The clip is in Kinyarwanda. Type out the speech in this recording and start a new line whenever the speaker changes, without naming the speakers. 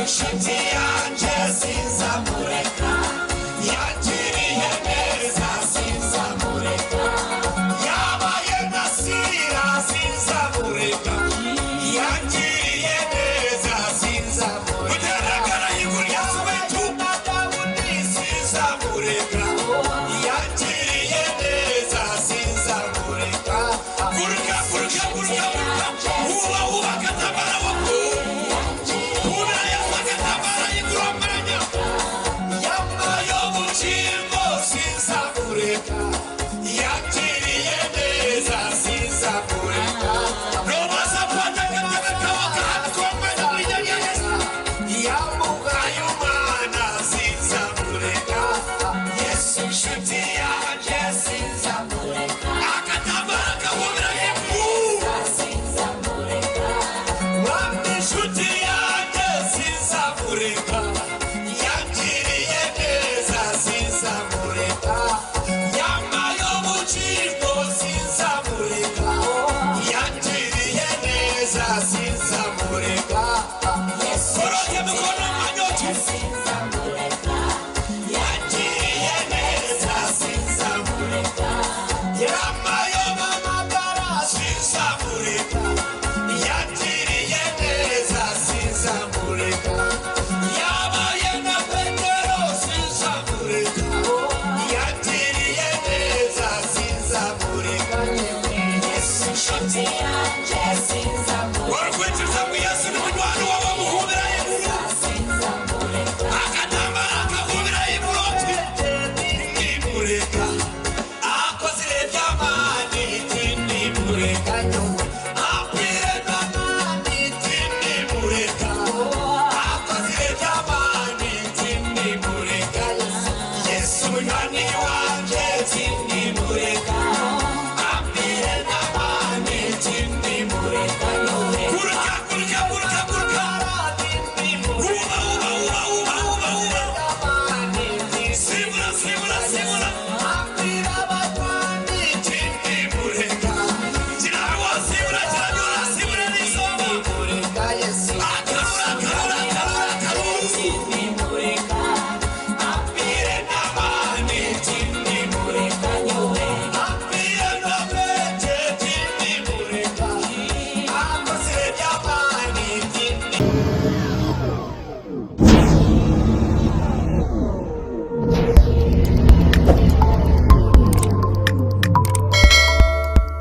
inshuti yanjye sinzamureka, yangiriye neza sinzamureka, yabaye nasira sinzamureka, yangiriye neza sinzamureka, ugaragara yiguriye wetu na Dawudi sinzamureka, yangiriye neza sinzamureka, kuruka kuruka kuruka kuruka uba katabara wako una yasa katabara yigurambanya yambayo bucimbo sinzamureka, yangiriye neza sinzamureka, robaza pata katabaka wakahatwamba na mwijanya Yesu yamuka yumana sinzamureka, Yesu inshuti yanjye sinzamureka, akatabara kawumira yepu sinzamureka, mwami inshuti yanjye sinzamureka, yangiriye neza sinzamureka, yambaye ubucimbo sinzamureka, yangiriye neza sinzamureka, Yesu oroke mikono manyote